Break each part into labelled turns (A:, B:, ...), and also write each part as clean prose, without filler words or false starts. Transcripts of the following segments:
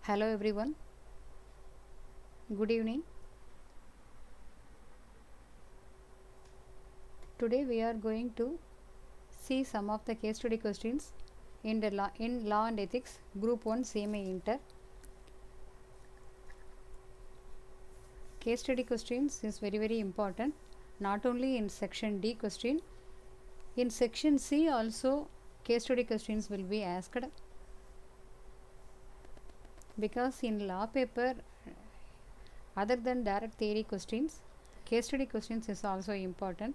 A: Hello everyone, good evening. Today we are going to see some of the case study questions in Law and Ethics Group 1 CMA Inter. Case study questions is very important, not only in section D question, in section C also case study questions will be asked, because in law paper, other than direct theory questions, case study questions is also important.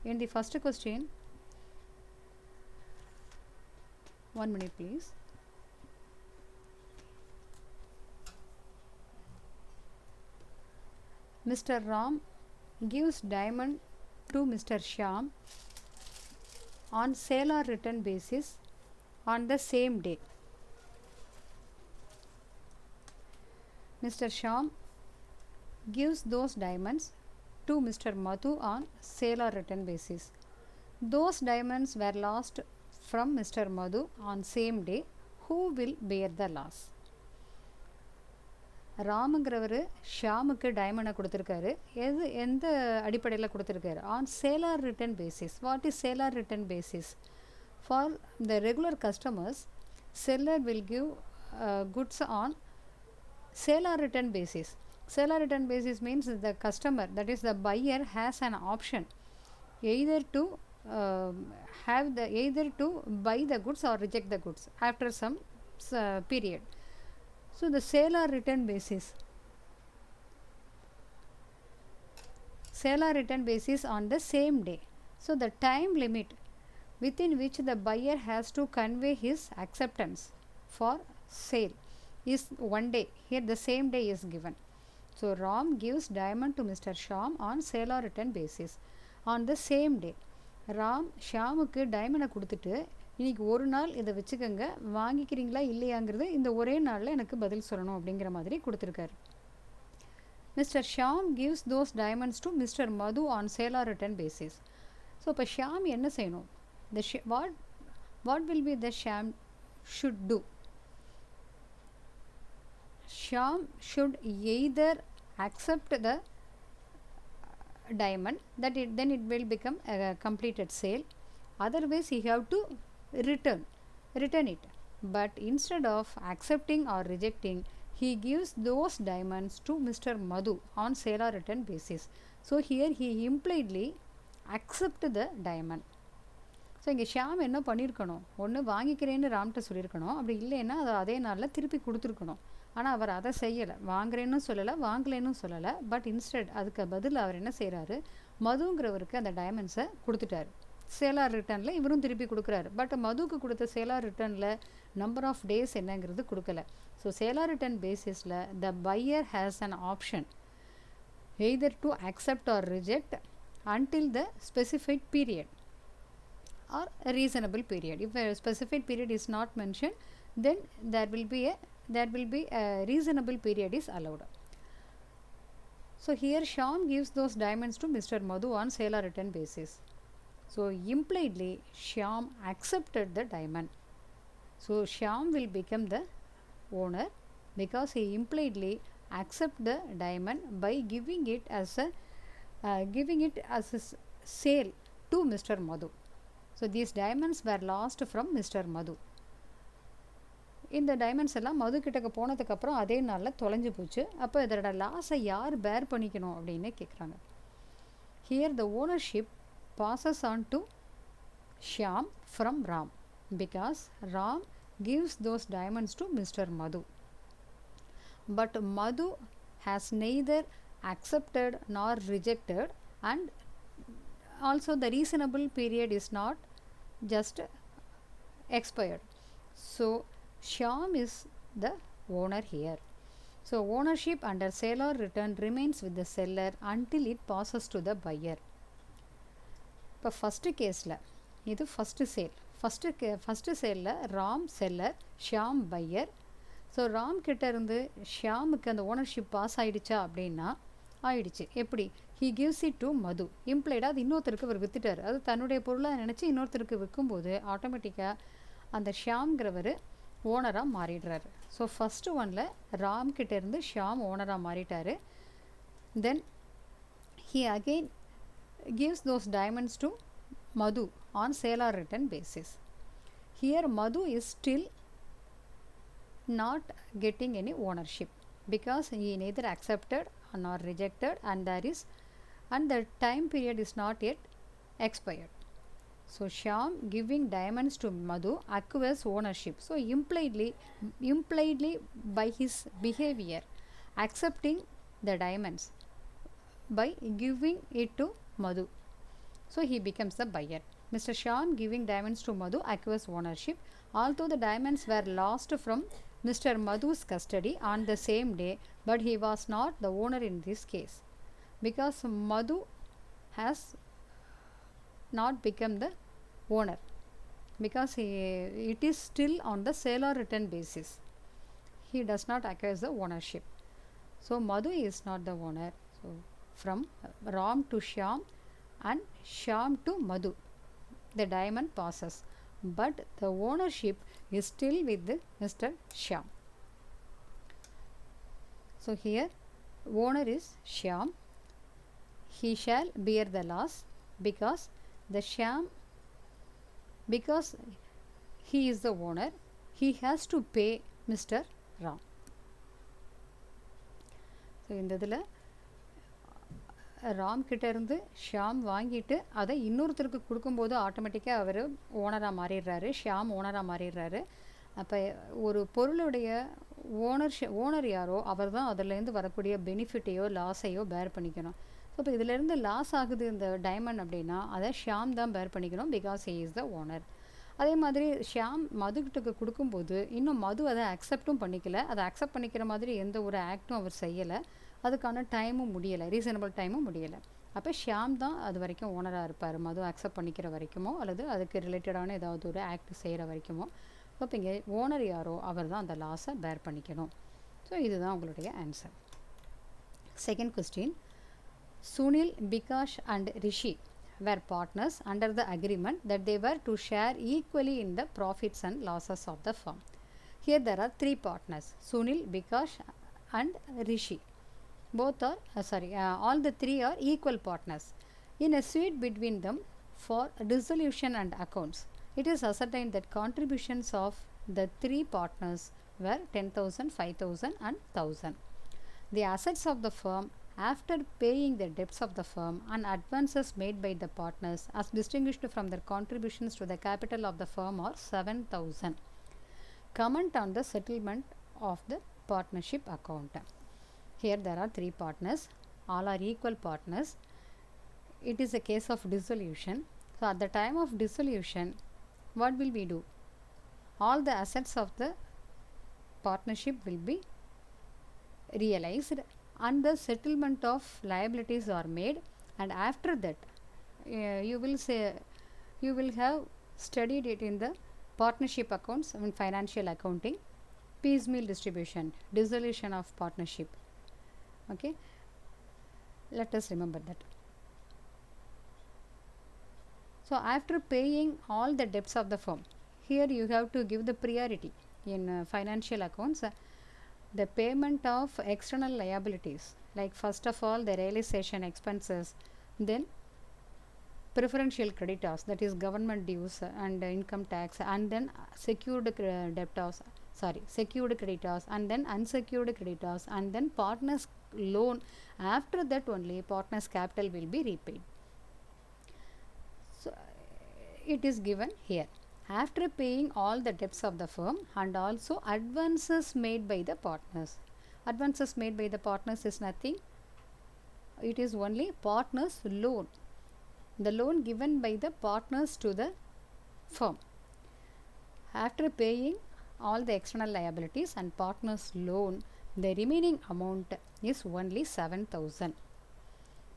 A: In the first question, 1 minute please. Mr. Ram gives diamond to Mr. Shyam on sale or return basis on the same day. Mr. Shyam gives those diamonds to Mr. Madhu on sale or return basis. Those diamonds were lost from Mr. Madhu on same day. Who will bear the loss? ராமுங்கிறவர் ஷாமுக்கு டைமண்டை கொடுத்துருக்காரு. எந்த அடிப்படையில் கொடுத்துருக்காரு? On sale or return basis. What is sale or return basis? For the regular customers, seller will give goods on sale or return basis. Sale or return basis means the customer, that is the buyer, has an option either to buy the goods or reject the goods after some period. So the sale or return basis, on the same day. So the time limit within which the buyer has to convey his acceptance for sale is 1 day. Here the same day is given. So Ram gives diamond to Mr. Shyam on sale or return basis on the same day. Ram ஷாமுக்கு டைமண்டை கொடுத்துட்டு, இன்றைக்கி ஒரு நாள் இதை வச்சுக்கோங்க, வாங்கிக்கிறீங்களா இல்லையாங்கிறது இந்த ஒரே நாளில் எனக்கு பதில் சொல்லணும் அப்படிங்கிற மாதிரி கொடுத்துருக்காரு. Mister Shyam gives those diamonds to Mr. Madhu on sale or return basis. So இப்போ ஷாம் என்ன செய்யணும்? What will be the Shyam should do? Shyam should either accept the diamond, then it will become a completed sale. Otherwise he have to return it. But instead of accepting or rejecting, he gives those diamonds to Mr. Madhu on sale or return basis. So here he impliedly accept the diamond. So இங்கே ஷியாம் என்ன பண்ணியிருக்கணும்? ஒன்று வாங்கிக்கிறேன்னு ராம்கிட்ட சொல்லியிருக்கணும், அப்படி இல்லைன்னா அதை அதே நாளில் திருப்பி கொடுத்துருக்கணும். ஆனால் அவர் அதை செய்யலை, வாங்குறேன்னு சொல்லலை, வாங்கலேன்னு சொல்லலை. பட் இன்ஸ்டெட் அதுக்கு பதில் அவர் என்ன செய்கிறாரு? மதுங்கிறவருக்கு அந்த டைமண்ட்ஸை கொடுத்துட்டாரு. சேலார் ரிட்டர்னில் இவரும் திருப்பி கொடுக்குறாரு. பட் மதுவுக்கு கொடுத்த சேலார் ரிட்டர்னில் நம்பர் ஆஃப் டேஸ் என்னங்கிறது கொடுக்கல. ஸோ சேலார் ரிட்டர்ன் பேசிஸில் த pier has an option either to accept R reject until the specified period or a reasonable period. If a specified period is not mentioned, then there will be a reasonable period is allowed. So here Shyam gives those diamonds to Mr. Madhu on sale or return basis. So impliedly Shyam accepted the diamond. So Shyam will become the owner because he impliedly accept the diamond by giving it as a sale to Mr. Madhu. So these diamonds were lost from Mr. Madhu. இந்த diamonds எல்லாம் மது கிட்டக்க போனதுக்கப்புறம் அதே நாளில் தொலைஞ்சு போச்சு. அப்போ இதோட லாஸை யார் பேர் பண்ணிக்கணும் அப்படின்னு கேட்குறாங்க. Here the ownership bosses on to Shyam from Ram because Ram gives those diamonds to Mr. Madhu. But Madhu has neither accepted nor rejected, and also the reasonable period is not just expired. So Shyam is the owner here. So ownership under sale or return remains with the seller until it passes to the buyer. இப்போ first கேஸில் இது first sale. First சேலில் Ram seller, Shyam buyer. So Ram கிட்ட இருந்து ஷியாமுக்கு அந்த ownership pass ஆகிடுச்சா அப்படின்னா ஆயிடுச்சு. எப்படி? he gives it to Madhu. implied அது இன்னொருத்தருக்கு அவர் வித்துட்டார். அது தன்னுடைய பொருளாக நினச்சி இன்னொருத்தருக்கு விற்கும்போது ஆட்டோமேட்டிக்காக அந்த ஷியாம்ங்கிறவர் ஓனராக மாறிடுறாரு. ஸோ ஃபஸ்ட்டு ஒனில் ராம் கிட்டேருந்து ஷியாம் ஓனராக மாறிட்டார். தென் he again gives those diamonds to Madhu on sale or return basis. Here Madhu is still not getting any ownership because he neither accepted nor rejected, and the time period is not yet expired. So Shyam giving diamonds to Madhu acquires ownership. So impliedly by his behavior accepting the diamonds by giving it to Madhu, so he becomes the buyer. Mr. Shyam giving diamonds to Madhu acquires ownership. Although the diamonds were lost from Mr. Madhu's custody on the same day, but he was not the owner in this case because Madhu has not become the owner because it is still on the sale or return basis. He does not acquire the ownership. So Madhu is not the owner. So from Ram to Shyam and Shyam to Madhu, the diamond passes, but the ownership is still with Mr. Shyam. So here owner is Shyam. He shall bear the loss because the Shyam, because he is the owner, he has to pay Mr. Ram. So இந்த இதில் ராம் கிட்டேருந்து ஷியாம் வாங்கிட்டு அதை இன்னொருத்தருக்கு கொடுக்கும்போது ஆட்டோமேட்டிக்காக அவர் ஓனராக மாறிடுறாரு, ஷியாம் ஓனராக மாறிடுறாரு. அப்போ ஒரு பொருளுடைய ஓனர் யாரோ அவர் தான் அதிலேருந்து வரக்கூடிய பெனிஃபிட்டையோ லாஸையோ பேர் பண்ணிக்கணும். ஸோ இப்போ இதிலேருந்து லாஸ் ஆகுது இந்த டைமண்ட் அப்படின்னா அதை ஷியாம் தான் பேர் பண்ணிக்கணும் because he is the owner. அதே மாதிரி ஷியாம் மதுக்கிட்ட கொடுக்கும்போது இன்னும் மது அதை அக்செப்டும் பண்ணிக்கல, அதை அக்செப்ட் பண்ணிக்கிற மாதிரி எந்த ஒரு ஆக்டும் அவர் செய்யலை, அதுக்கான டைமும் முடியலை, ரீசனபிள் டைமும் முடியலை. அப்போ ஷியாம் தான் அது வரைக்கும் ஓனராக இருப்பார், மது அக்செப்ட் பண்ணிக்கிற வரைக்குமோ அல்லது அதுக்கு ரிலேட்டடான ஏதாவது ஒரு ஆக்ட் செய்கிற வரைக்குமோ. ஸோ இப்போ இங்கே ஓனர் யாரோ அவர் தான் அந்த லாஸை பேர் பண்ணிக்கணும். ஸோ இதுதான் உங்களுடைய answer. Second question, Sunil, Bikash and Rishi were partners under the agreement that they were to share equally in the profits and losses of the firm. Here there are three partners, Sunil, Bikash and Rishi. Both are all the three are equal partners. In a suit between them for dissolution and accounts, it is ascertained that contributions of the three partners were 10,000, 5,000 and 1,000. The assets of the firm after paying the debts of the firm and advances made by the partners as distinguished from their contributions to the capital of the firm are 7,000. Comment on the settlement of the partnership account. Here there are three partners, all are equal partners. It is a case of dissolution. So at the time of dissolution, what will we do? All the assets of the partnership will be realized and the settlement of liabilities are made, and after that you will have studied it in the partnership accounts, I mean financial accounting, piecemeal distribution, dissolution of partnership. Okay, let us remember that. So after paying all the debts of the firm, here you have to give the priority in financial accounts, the payment of external liabilities, like first of all the realization expenses, then preferential creditors, that is government dues and income tax, and then secured creditors, and then unsecured creditors, and then partners loan. After that only partners capital will be repaid. So it is given here. After paying all the debts of the firm and also advances made by the partners. Advances made by the partners is nothing. It is only partners loan. The loan given by the partners to the firm. After paying all the external liabilities and partners loan, the remaining amount is only 7,000.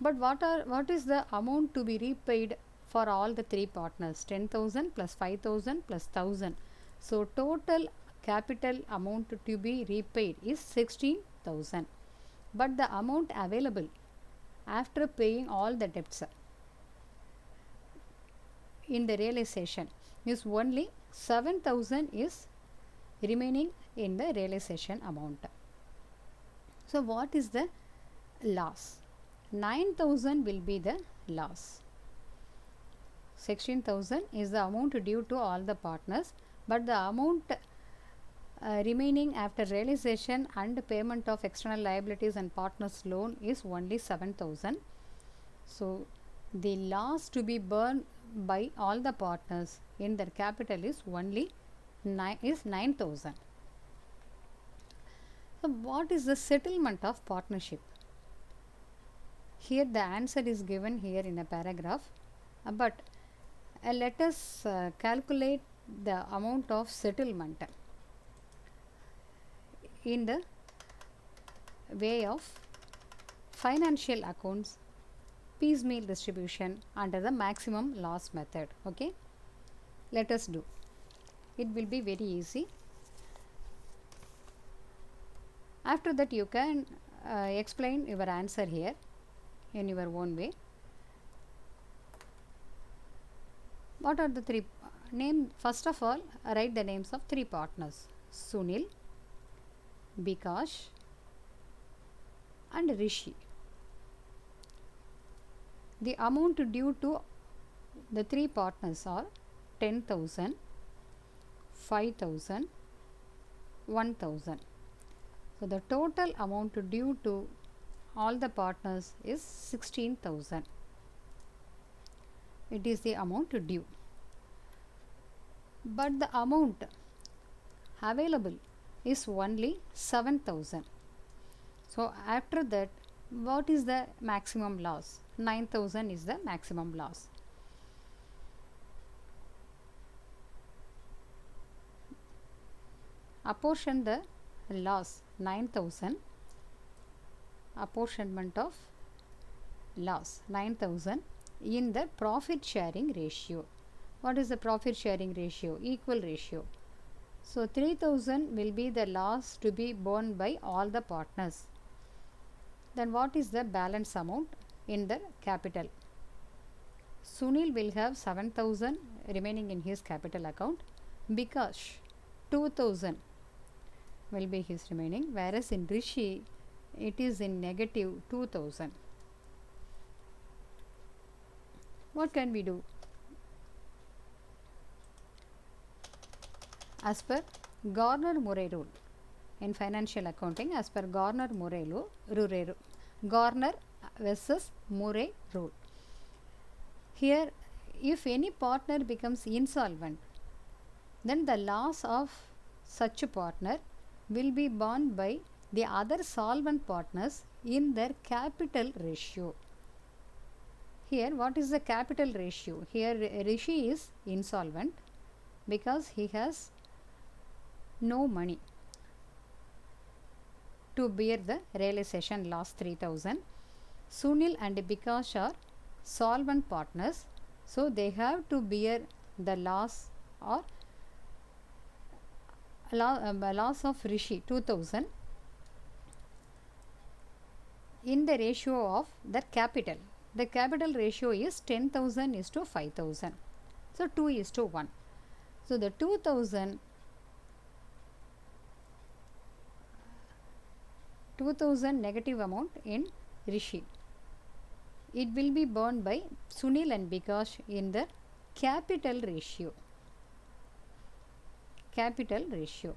A: But what is the amount to be repaid for all the three partners? 10,000 plus 5,000 plus 1,000. So total capital amount to be repaid is 16,000. But the amount available after paying all the debts in the realization is only 7,000 is remaining in the realization amount. So what is the loss? 9,000 will be the loss. 16,000 is the amount due to all the partners, but the amount remaining after realization and payment of external liabilities and partners loan is only 7,000. So the loss to be borne by all the partners in their capital is only 9,000. So what is the settlement of partnership? Here the answer is given here in a paragraph, but let us calculate the amount of settlement in the way of financial accounts piecemeal distribution under the maximum loss method. Okay, let us do. It will be very easy. After that you can explain your answer here in your own way. What are the three name? First of all, write the names of three partners: Sunil, Bikash and Rishi. The amount due to the three partners are 10,000, 5,000, 1,000. So the total amount due to all the partners is 16,000. It is the amount due. But the amount available is only 7,000. So after that, what is the maximum loss? 9,000 is the maximum loss. Apportion the loss 9,000. Apportionment of loss 9,000 in the profit sharing ratio. What is the profit sharing ratio? Equal ratio. So 3,000 will be the loss to be borne by all the partners. Then what is the balance amount in the capital? Sunil will have 7,000 remaining in his capital account. Bikash 2,000 will be his remaining, whereas in Rishi it is in negative 2,000. What can we do? As per Garner-Murray rule in financial accounting, as per Garner-Murray rule, Garner versus Murray rule. Here, if any partner becomes insolvent, then the loss of such a partner will be borne by the other solvent partners in their capital ratio. Here, what is the capital ratio? Here, Rishi is insolvent because he has no money to bear the realization loss 3,000. Sunil and Bikash are solvent partners, so they have to bear the loss or loss of Rishi 2,000 in the ratio of the capital. The capital ratio is 10,000 is to 5,000. So 2 is to 1. So the 2,000 negative amount in Rishi, it will be borne by Sunil and Bikash in the capital ratio. Capital ratio.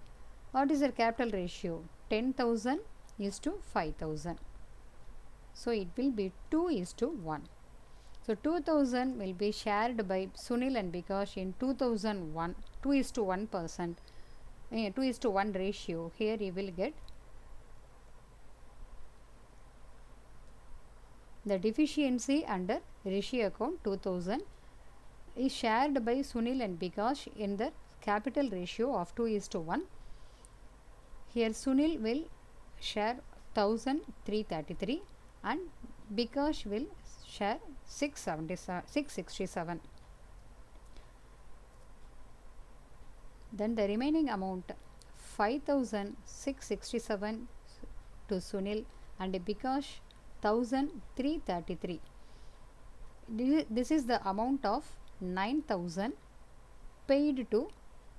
A: What is the capital ratio? 10,000 is to 5,000. So it will be 2 is to 1. So 2,000 will be shared by Sunil and Bikash in 2,001, 2 is to 1%, 2 is to 1 ratio. Here you will get the deficiency under Rishi account 2,000 is shared by Sunil and Bikash in the capital ratio of 2 is to 1. Here Sunil will share 1,333 and Bikash will share 667. Then the remaining amount 5,667 to Sunil and Bikash 1333. This is the amount of 9,000 paid to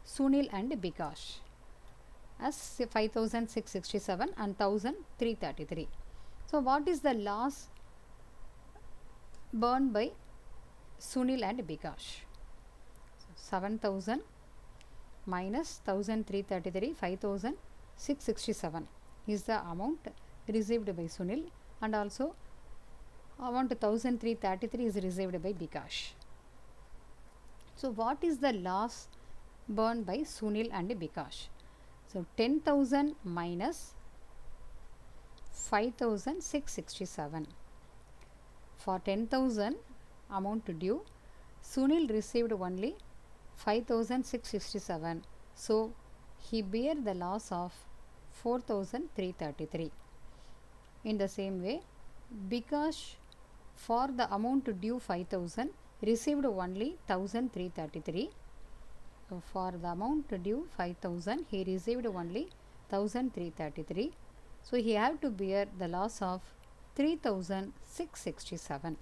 A: Sunil and Bikash as 5,667 and 1,333. So what is the loss borne by Sunil and Bikash? 7,000 minus 1,333, 5,667 is the amount received by Sunil, and also amount 1,333 is received by Bikash. So what is the loss borne by Sunil and Bikash? So 10,000 minus 5,667. For 10,000 amount due, Sunil received only 5,667. So he bear the loss of 4,333. In the same way, Bikash, for the amount due 5,000, received only 1,333. So for the amount due 5,000, he received only 1,333. So he have to bear the loss of 3,667.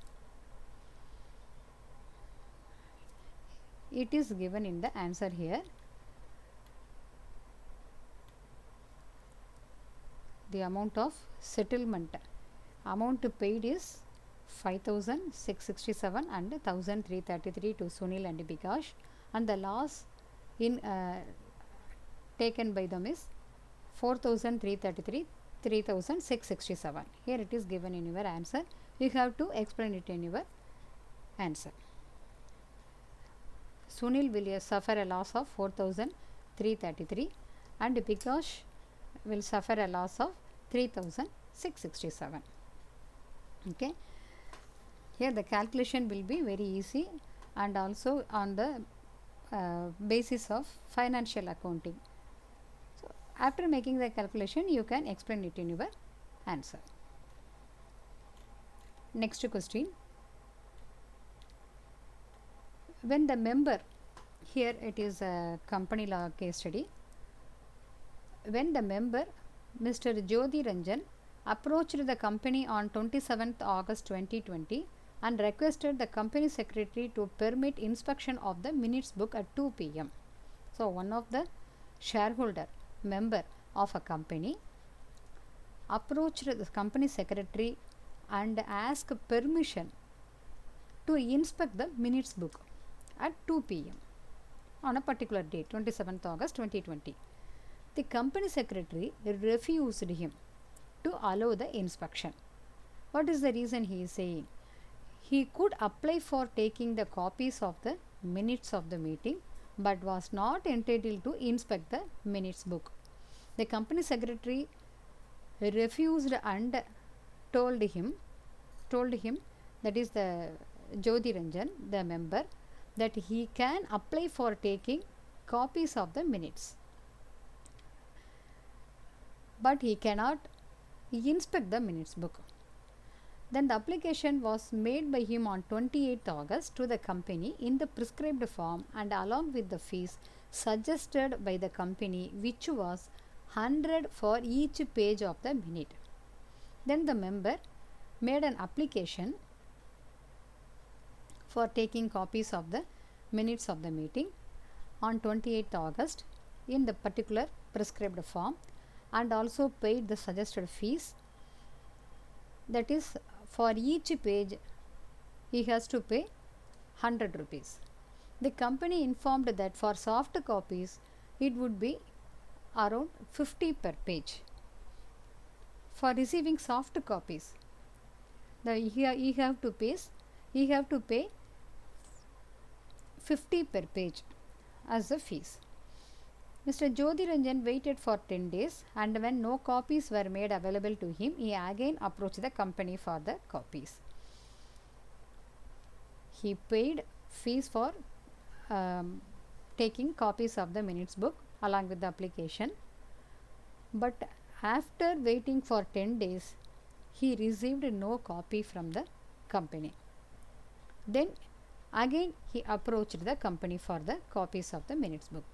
A: It is given in the answer here. The amount of settlement, amount paid is 5,667 and 1,333 to Sunil and Bikash, and the loss in taken by them is 4,333, 3,667. Here it is given in your answer. You have to explain it in your answer. Sunil will suffer a loss of 4,333 and Bikash will suffer a loss of 3,667. Okay. Here the calculation will be very easy and also on the basis of financial accounting. So after making the calculation, you can explain it in your answer. Next question. When the member, here it is a company law case study. When the member Mr. Jyoti Ranjan approached the company on 27th August 2020 and requested the company secretary to permit inspection of the minutes book at 2 p.m. So one of the shareholder member of a company approached the company secretary and asked permission to inspect the minutes book at 2 p.m. on a particular date, 27th August 2020. The company secretary refused him to allow the inspection. What is the reason he is saying? He could apply for taking the copies of the minutes of the meeting but was not entitled to inspect the minutes book. The company secretary refused and told him, that is the Jyoti Ranjan, the member, that he can apply for taking copies of the minutes, but he cannot inspect the minutes book. Then the application was made by him on 28th August to the company in the prescribed form and along with the fees suggested by the company, which was 100 for each page of the minute. Then the member made an application for taking copies of the minutes of the meeting on 28th August in the particular prescribed form and also paid the suggested fees. That is, for each page he has to pay 100 rupees. The company informed that for soft copies it would be around 50 per page. For receiving soft copies, he have to pay 50 per page as the fees. Mr. Jyoti Ranjan waited for 10 days and when no copies were made available to him, he again approached the company for the copies. He paid fees for taking copies of the minutes book along with the application, but after waiting for 10 days, he received no copy from the company. Then again he approached the company for the copies of the minutes book.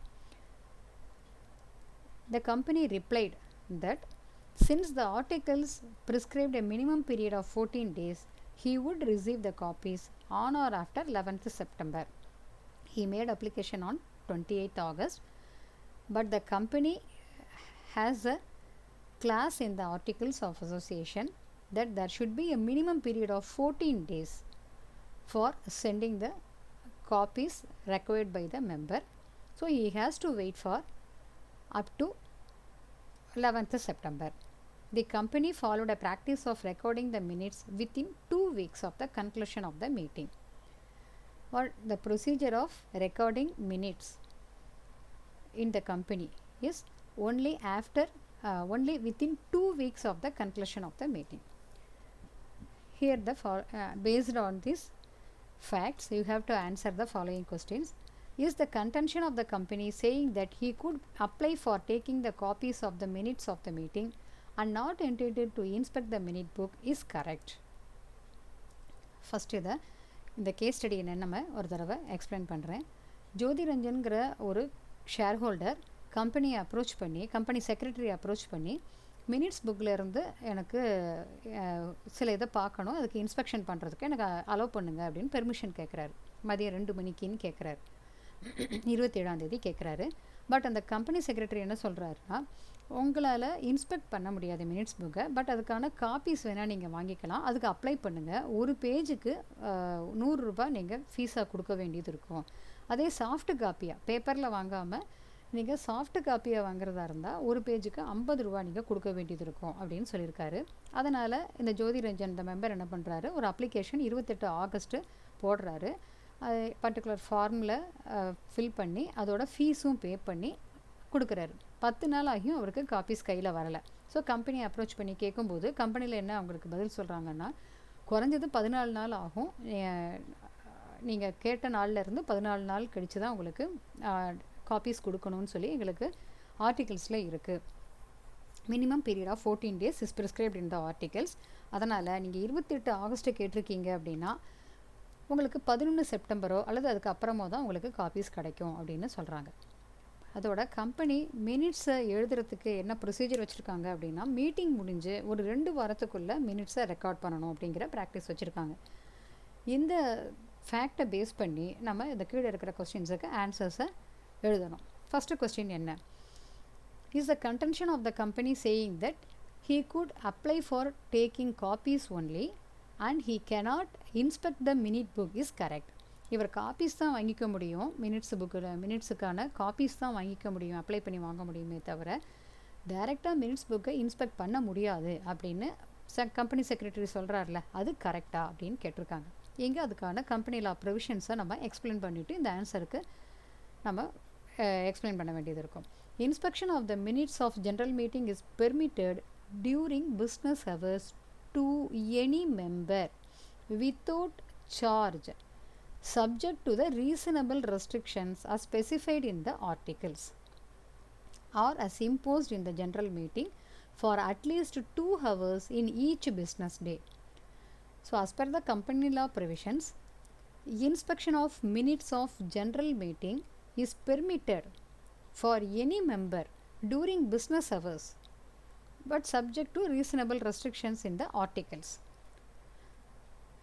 A: The company replied that Since the articles prescribed a minimum period of 14 days, he would receive the copies on or after 11th September. He made application on 28th August, but the company has a clause in the Articles of Association that there should be a minimum period of 14 days for sending the copies required by the member. So he has to wait for up to 11th September. The company followed a practice of recording the minutes within 2 weeks of the conclusion of the meeting. Or the procedure of recording minutes in the company is only within 2 weeks of the conclusion of the meeting. Here based on these facts, you have to answer the following questions. Is the contention of the company saying that he could apply for taking the copies of the minutes of the meeting and not entitled to inspect the minute book is correct? First இந்த case study என்னென்னு நம்ம ஒரு தடவை explain பண்ணுறேன். ஜோதிரஞ்சன்கிற ஒரு share holder கம்பெனியை approach பண்ணி, company secretary approach பண்ணி, மினிட்ஸ் புக்கில் இருந்து எனக்கு சில இதை பார்க்கணும், அதுக்கு இன்ஸ்பெக்ஷன் பண்ணுறதுக்கு எனக்கு அலோவ் பண்ணுங்க அப்படின்னு பெர்மிஷன் கேட்குறாரு. மதியம் 2 மணிக்குன்னு கேட்குறாரு. 27ஆம் தேதி கேட்குறாரு. பட் அந்த கம்பெனி செக்ரட்டரி என்ன சொல்கிறாருன்னா, உங்களால் இன்ஸ்பெக்ட் பண்ண முடியாது மினிட்ஸ் புக்கை, பட் அதுக்கான காப்பீஸ் வேணால் நீங்கள் வாங்கிக்கலாம், அதுக்கு அப்ளை பண்ணுங்கள். ஒரு பேஜுக்கு 100 ரூபாய் நீங்கள் ஃபீஸாக கொடுக்க வேண்டியது இருக்கும். அதே சாஃப்ட் காப்பியாக பேப்பரில் வாங்காமல் நீங்கள் சாஃப்ட் காப்பியாக வாங்குறதா இருந்தால் ஒரு பேஜுக்கு 50 ரூபா நீங்கள் கொடுக்க வேண்டியது இருக்கும் அப்படின்னு சொல்லியிருக்காரு. அதனால் இந்த ஜோதிரஞ்சன் இந்த மெம்பர் என்ன பண்ணுறாரு, ஒரு அப்ளிகேஷன் 28 ஆகஸ்ட்டு போடுறாரு. பர்டிகுலர் ஃபார்மில் ஃபில் பண்ணி அதோட ஃபீஸும் பே பண்ணி கொடுக்குறாரு. 10 நாள் ஆகியும் அவருக்கு காப்பீஸ் கையில் வரலை. ஸோ கம்பெனியை அப்ரோச் பண்ணி கேட்கும்போது கம்பெனியில் என்ன அவங்களுக்கு பதில் சொல்கிறாங்கன்னா, குறைஞ்சது 14 நாள் ஆகும், நீங்கள் கேட்ட நாள்லேருந்து 14 நாள் கழித்து தான் உங்களுக்கு காப்பீஸ் கொடுக்கணும்னு சொல்லி எங்களுக்கு ஆர்டிகல்ஸில் இருக்குது. Minimum period of 14 days is prescribed in the articles. அதனால் நீங்கள் 28 ஆகஸ்ட்டு கேட்டிருக்கீங்க அப்படின்னா உங்களுக்கு 11 செப்டம்பரோ அல்லது அதுக்கு அப்புறமோ தான் உங்களுக்கு காப்பீஸ் கிடைக்கும் அப்படின்னு சொல்கிறாங்க. அதோட கம்பெனி மினிட்ஸை எழுதுறதுக்கு என்ன ப்ரொசீஜர் வச்சுருக்காங்க அப்படின்னா, மீட்டிங் முடிஞ்சு ஒரு 2 வாரத்துக்குள்ளே மினிட்ஸை ரெக்கார்ட் பண்ணணும் அப்படிங்கிற ப்ராக்டிஸ் வச்சுருக்காங்க. இந்த ஃபேக்டை பேஸ் பண்ணி நம்ம இந்த கீழே இருக்கிற கொஸ்டின்ஸுக்கு ஆன்சர்ஸை எழுதணும். ஃபஸ்ட்டு கொஸ்டின் என்ன? Is the contention of the company saying that he could apply for taking copies only and he cannot inspect the minute book is correct. இவர் காப்பீஸ் தான் வாங்கிக்க முடியும், மினிட்ஸுக்கான காப்பீஸ் தான் வாங்கிக்க முடியும், அப்ளை பண்ணி வாங்க முடியுமே தவிர டைரெக்டாக மினிட்ஸ் புக்கை இன்ஸ்பெக்ட் பண்ண முடியாது அப்படின்னு கம்பெனி செக்ரட்டரி சொல்கிறார்ல, அது கரெக்டாக அப்படின்னு கேட்டிருக்காங்க. எங்கே அதுக்கான கம்பெனி லா ப்ரொவிஷன்ஸை நம்ம எக்ஸ்பிளைன் பண்ணிவிட்டு இந்த ஆன்சருக்கு நம்ம எக்ஸ்பிளைன் பண்ண வேண்டியது இருக்கும். Inspection of the minutes of general meeting is permitted during business hours to any member without charge subject to the reasonable restrictions as specified in the articles or as imposed in the general meeting for at least 2 hours in each business day. So as per the company law provisions, inspection of minutes of general meeting is permitted for any member during business hours but subject to reasonable restrictions in the articles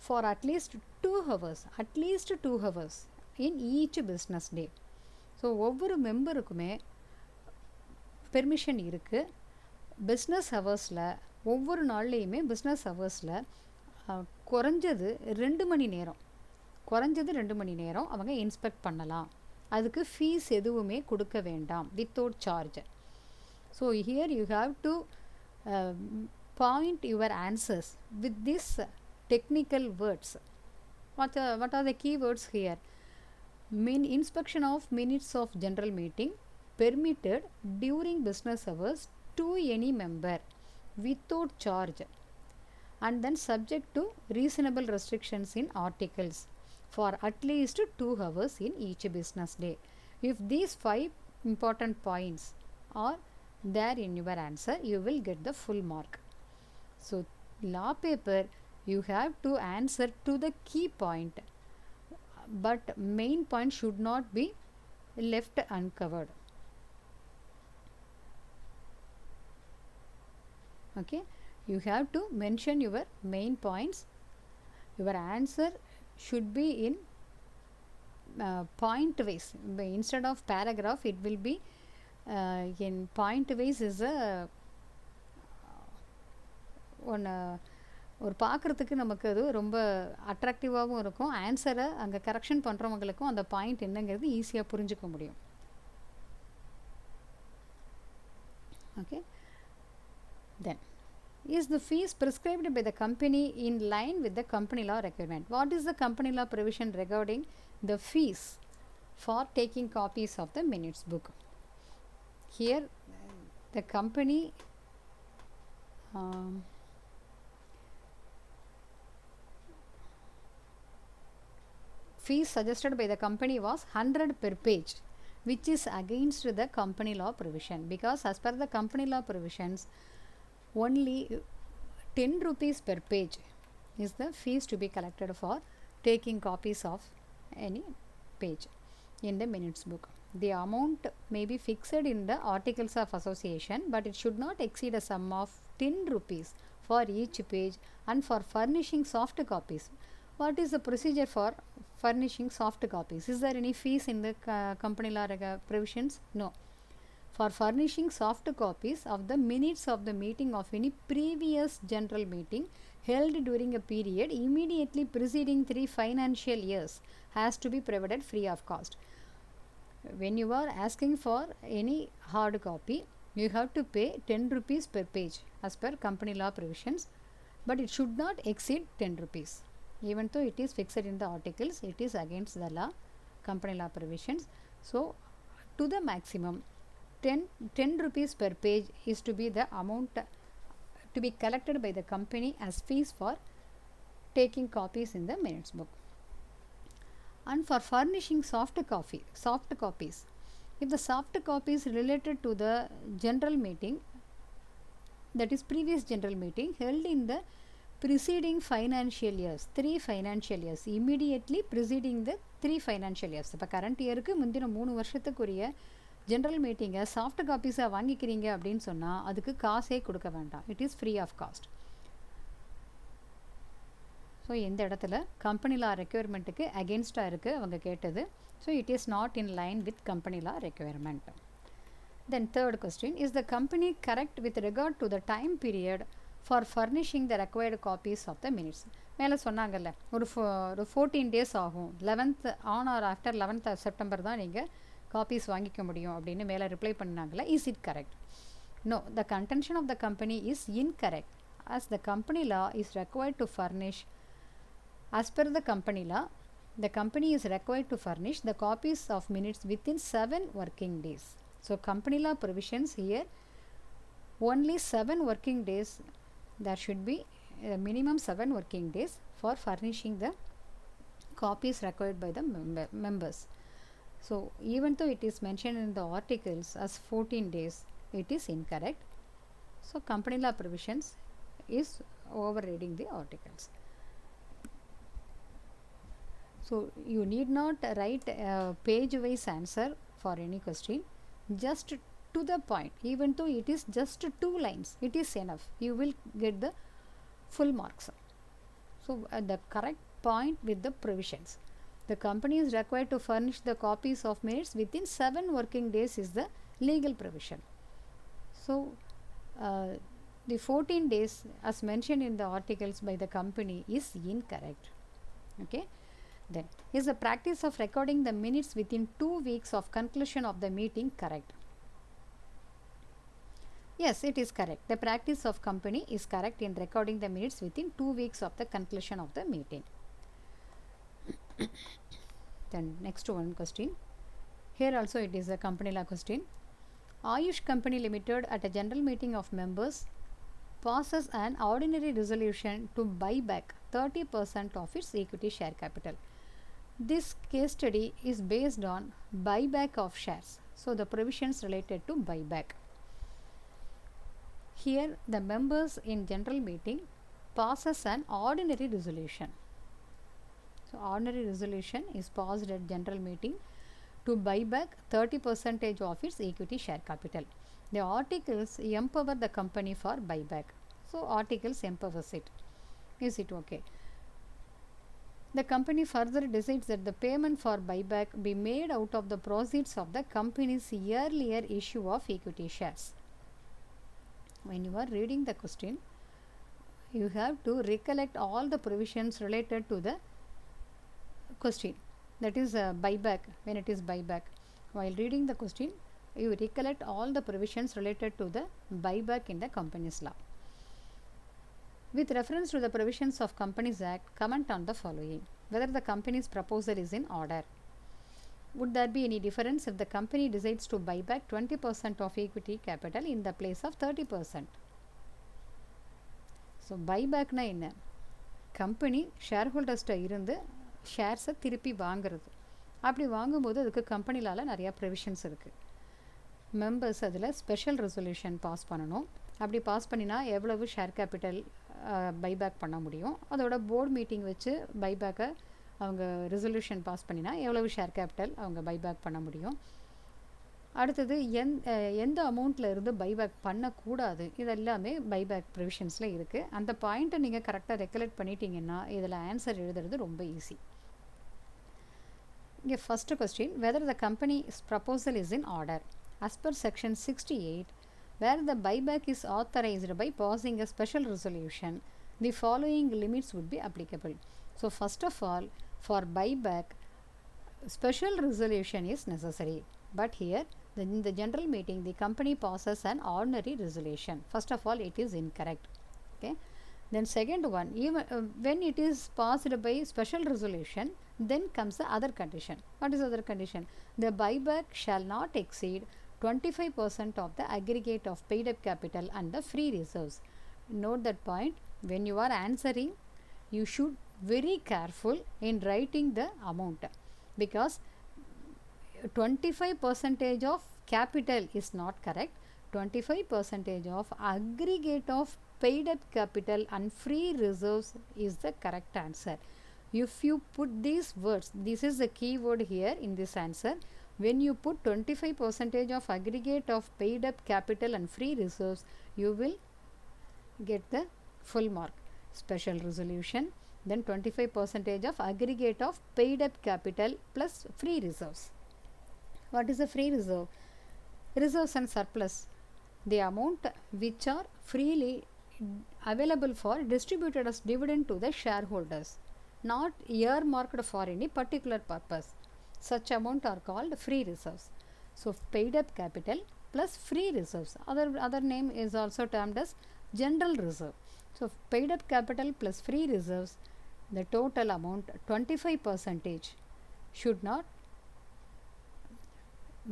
A: for at least 2 hours in each business day. So ஒவ்வொரு மெம்பருக்குமே permission இருக்குது. Business ஹவர்ஸில் ஒவ்வொரு நாள்லேயுமே business ஹவர்ஸில் குறைஞ்சது 2 மணி நேரம் அவங்க inspect பண்ணலாம். அதுக்கு ஃபீஸ் எதுவுமே கொடுக்க வேண்டாம், without charge. So here you have to point your answers with this technical words. What are the key words here? Inspection of minutes of general meeting permitted during business hours to any member without charge and then subject to reasonable restrictions in articles for at least 2 hours in each business day. If these 5 important points are there in your answer, you will get the full mark. So law paper you have to answer to the key point, but main point should not be left uncovered. Okay, you have to mention your main points. Your answer should be in point ways. Instead of paragraph, it will be in point ways. Is a ஒன்று ஒரு பார்க்குறதுக்கு நமக்கு அது ரொம்ப அட்ராக்டிவாகவும் இருக்கும். ஆன்சரை அங்கே correction பண்ணுறவங்களுக்கும் அந்த பாயிண்ட் என்னங்கிறது ஈஸியாக புரிஞ்சுக்க முடியும். Okay, then is the fees prescribed by the company in line with the company law requirement? What is the company law provision regarding the fees for taking copies of the minutes book? Here the company fees suggested by the company was 100 per page, which is against the company law provision, because as per the company law provisions only 10 rupees per page is the fees to be collected for taking copies of any page in the minutes book. The amount may be fixed in the articles of association, but it should not exceed a sum of 10 rupees for each page and for furnishing soft copies. What is the procedure for furnishing soft copies? Is there any fees in the company law provisions? No. For furnishing soft copies of the minutes of the meeting of any previous general meeting held during a period immediately preceding 3 financial years has to be provided free of cost. When you are asking for any hard copy, you have to pay 10 rupees per page as per company law provisions, but it should not exceed 10 rupees. Even though it is fixed in the articles, it is against the law, company law provisions. So to the maximum 10 rupees per page is to be the amount to be collected by the company as fees for taking copies in the minutes book. And for furnishing soft copies, if the soft copy is related to the general meeting, that is previous general meeting held in the preceding financial years, 3 financial years, immediately preceding the 3 financial years. இப்போ current இயருக்கு முந்தின 3 வருஷத்துக்குரிய general மீட்டிங்கை soft காப்பீஸாக வாங்கிக்கிறீங்க அப்படின்னு சொன்னால் அதுக்கு காசே கொடுக்க வேண்டாம். It is free of cost. So இந்த இடத்துல கம்பெனி லா ரெக்யர்மெண்ட்டுக்கு அகென்ஸ்டாக இருக்குது அவங்க கேட்டது. So it is not in line with company law requirement. Then third question, is the company correct with regard to the time period for furnishing the required copies of the minutes? மேலே சொன்னாங்கல்ல ஒரு 14 days ஆகும், 11th on or after 11th September தான் நீங்கள் copies வாங்கிக்க முடியும் அப்படின்னு மேலே ரிப்ளை பண்ணாங்களே. Is it correct? No, the contention of the company is incorrect as the company law is required to furnish. As per the company law, the company is required to furnish the copies of minutes within 7 working days. So company law provisions here only 7 working days. There should be minimum 7 working days for furnishing the copies required by the members. So even though it is mentioned in the articles as 14 days, it is incorrect. So company law provisions is overriding the articles. So you need not write a page wise answer for any question, just to the point. Even though it is just 2 lines, it is enough. You will get the full marks. So the correct point with the provisions. The company is required to furnish the copies of minutes within 7 working days is the legal provision. So the 14 days as mentioned in the articles by the company is incorrect. Okay. Then, is the practice of recording the minutes within 2 weeks of conclusion of the meeting correct? Yes, it is correct. The practice of company is correct in recording the minutes within 2 weeks of the conclusion of the meeting. Then next one question. Here also it is a company law question. Ayush Company Limited at a general meeting of members passes an ordinary resolution to buy back 30% of its equity share capital. This case study is based on buyback of shares. So the provisions related to buyback. Here the members in general meeting passes an ordinary resolution. So ordinary resolution is passed at general meeting to buy back 30% of its equity share capital. The articles empower the company for buyback. So articles empowers it. Is it okay? The company further decides that the payment for buyback be made out of the proceeds of the company's earlier issue of equity shares. When you are reading the question, you have to recollect all the provisions related to the question. That is buyback, when it is buyback. While reading the question, you recollect all the provisions related to the buyback in the Companies Law. With reference to the provisions of Companies Act, comment on the following. Whether the company's proposal is in order. Would there be any difference if the company decides to buy back 20% of equity capital in the place of 30%? So, buyback na enna? Company shareholders ta irundhu shares திருப்பி வாங்குறது. அப்படி வாங்கும்போது அதுக்கு கம்பெனிலால நிறைய provisions இருக்குது. Members அதில் special resolution pass பண்ணணும். அப்படி பாஸ் பண்ணினா எவ்வளவு ஷேர் கேபிட்டல் பைபேக் பண்ண முடியும், அதோட போர்டு மீட்டிங் வச்சு பைபேக்கை அவங்க ரெசல்யூஷன் பாஸ் பண்ணினா எவ்வளவு ஷேர் கேபிட்டல் அவங்க பைபேக் பண்ண முடியும், அடுத்தது எந்த அமௌண்ட்டில் இருந்து பைபேக் பண்ணக்கூடாது, இதெல்லாமே பைபேக் ப்ரொவிஷன்ஸில் இருக்குது. அந்த பாயிண்ட்டை நீங்கள் கரெக்டாக ரெக்கலெக்ட் பண்ணிட்டீங்கன்னா இதில் ஆன்சர் எழுதுறது ரொம்ப ஈஸி. இங்கே first question, whether the companies proposal is in order. As per section 68, where the buyback is authorized by passing a special resolution, the following limits would be applicable. So, first of all, for buyback, special resolution is necessary. But here, in the general meeting, the company passes an ordinary resolution. First of all, it is incorrect. Okay. Then second one, even when it is passed by special resolution, then comes the other condition. What is the other condition? The buyback shall not exceed 25% of the aggregate of paid up capital and the free reserves. Note that point. When you are answering, you should very careful in writing the amount, because 25% of capital is not correct. 25% of aggregate of paid up capital and free reserves is the correct answer. If you put these words, this is the key word here in this answer. When you put 25% of aggregate of paid up capital and free reserves, you will get the full mark. Special resolution, then 25% of aggregate of paid up capital plus free reserves. What is a free reserve? Reserves and surplus, the amount which are freely available for distributed as dividend to the shareholders, not earmarked for any particular purpose. Such amount are called free reserves. So, paid up capital plus free reserves. Other name is also termed as general reserve. So, paid up capital plus free reserves, the total amount 25% should not,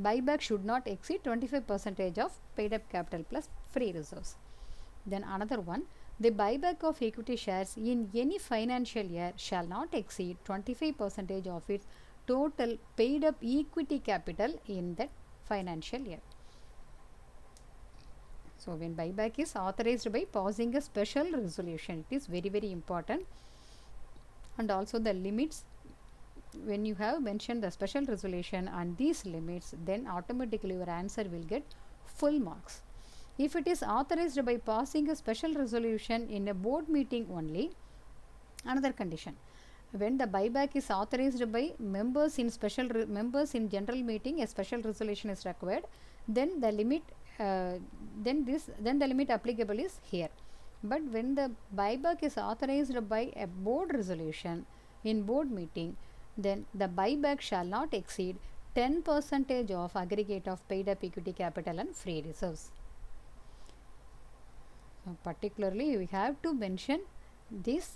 A: buyback should not exceed 25% of paid up capital plus free reserves. Then another one, the buyback of equity shares in any financial year shall not exceed 25% of its total paid up equity capital in that financial year. So, when buyback is authorized by passing a special resolution, it is very, very important. And also the limits, when you have mentioned the special resolution and these limits, then automatically your answer will get full marks. If it is authorized by passing a special resolution in a board meeting only, another condition. When the buyback is authorized by members in members in general meeting, a special resolution is required. Then the limit, then the limit applicable is here. But when the buyback is authorized by a board resolution in board meeting, then the buyback shall not exceed 10% of aggregate of paid up equity capital and free reserves. So, particularly, we have to mention these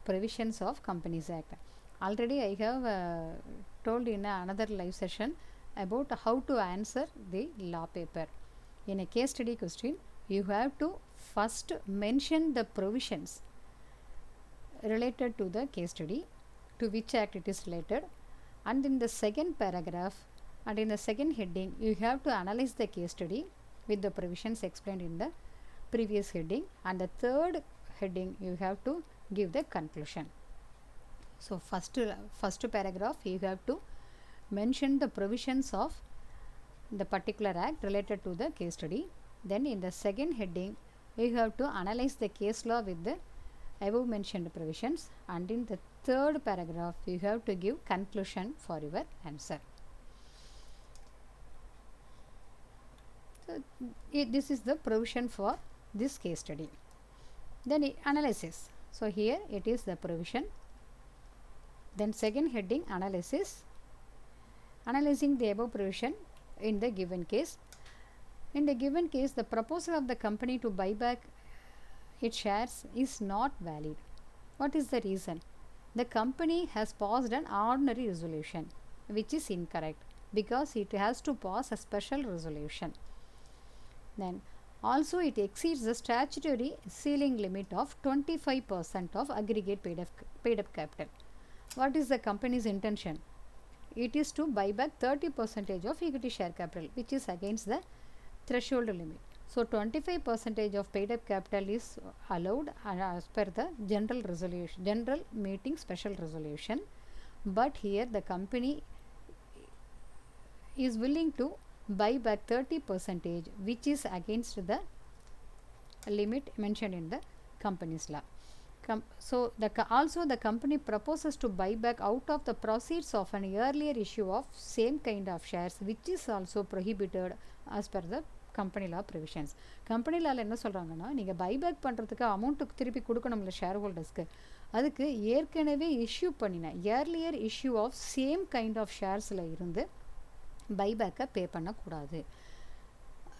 A: provisions of Companies Act. Already I have told in another live session about how to answer the law paper. In a case study question, you have to first mention the provisions related to the case study, to which act it is related, and in the second paragraph and in the second heading, you have to analyze the case study with the provisions explained in the previous heading, and the third heading you have to give the conclusion. So, first paragraph you have to mention the provisions of the particular act related to the case study. Then in the second heading you have to analyze the case law with the above mentioned provisions, and in the third paragraph you have to give conclusion for your answer. So this is the provision for this case study. Then analysis. So here it is the provision. Then second heading, analysis. Analyzing the above provision in the given case. In the given case, the proposal of the company to buy back its shares is not valid. What is the reason? The company has passed an ordinary resolution, which is incorrect because it has to pass a special resolution. Then also it exceeds the statutory ceiling limit of 25% of aggregate paid up capital. What is the company's intention? It is to buy back 30% of equity share capital, which is against the threshold limit. So 25% of paid up capital is allowed as per the general meeting special resolution, but here the company is willing to buy back 30%, which is against the limit mentioned in the company's law. So also the company proposes to buy back out of the proceeds of an earlier issue of same kind of shares, which is also prohibited as per the company law provisions. Company law என்ன சொல்கிறாங்கன்னா, நீங்கள் buyback பண்ணுறதுக்கு அமௌண்ட்டுக்கு திருப்பி கொடுக்கணும்ல share ஹோல்டர்ஸ்க்கு, அதுக்கு ஏற்கனவே issue பண்ணின earlier issue of same kind of ஷேர்ஸில் இருந்து பைபேக்கை பே பண்ணக்கூடாது.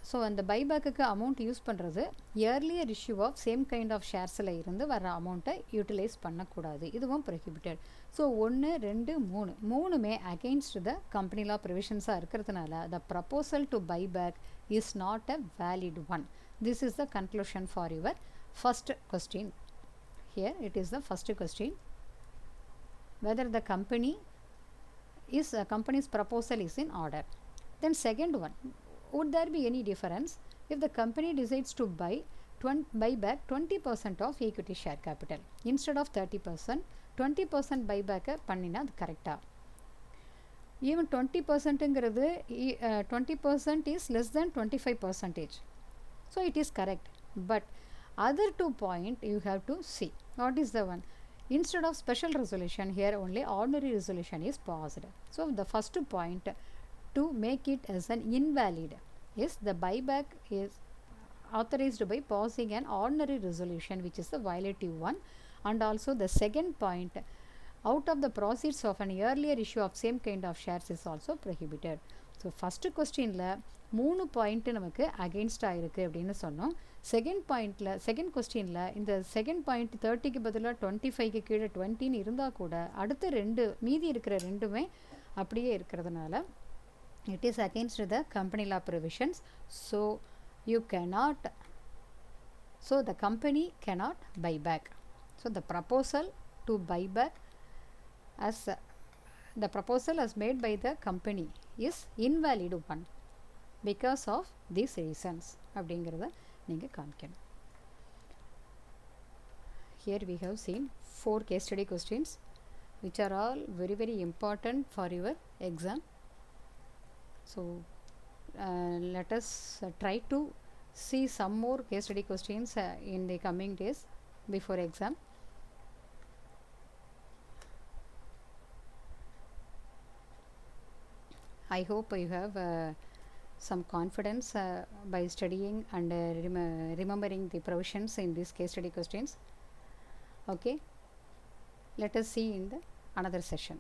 A: ஸோ அந்த பைபேக்குக்கு அமௌண்ட் யூஸ் பண்ணுறது earlier issue of same kind of ஷேர்ஸில் இருந்து வர அமௌண்ட்டை யூட்டிலைஸ் பண்ணக்கூடாது. இதுவும் ப்ரொஹிபிட்டட். ஸோ 1, 2, 3 மூணுமே அகெயின்ஸ்ட் த கம்பெனி லா ப்ரொவிஷன்ஸாக இருக்கிறதுனால த proposal to buyback is not a valid one. This is the conclusion for your first question. Here it is the first question, whether the company's proposal is in order. Then second one, would there be any difference if the company decides to buy back 20% of equity share capital instead of 30%? 20% buyback பண்ணினா அது கரெக்டா? Even 20%ங்கிறது 20% is less than 25%. So it is correct. But other 2 point you have to see. What is the one? Instead of special resolution, here only ordinary resolution is passed. So the first point to make it as an invalid is the buyback is authorized by passing an ordinary resolution, which is the violative one. And also the second point, out of the proceeds of an earlier issue of same kind of shares is also prohibited. So first questionல 3 point நமக்கு அகெயின்ஸ்டாக இருக்குது அப்படின்னு சொன்னோம். Second கொஸ்டினில் இந்த second point 30க்கு பதிலாக 25க்கு கீழே 20ன்னு இருந்தால் கூட அடுத்த மீதி இருக்கிற ரெண்டுமே அப்படியே இருக்கிறதுனால it is against the company law provisions. So you cannot, so the company cannot buy back. So the proposal to buy back as the proposal as made by the company is invalid one because of these reasons அப்படிங்கிறத நீங்கள் காமிக்கணும். Here we have seen 4 case study questions which are all very very important for your exam. So let us try to see some more case study questions in the coming days before exam. I hope you have some confidence by studying and remembering the provisions in these case study questions. Okay, let us see in the another session.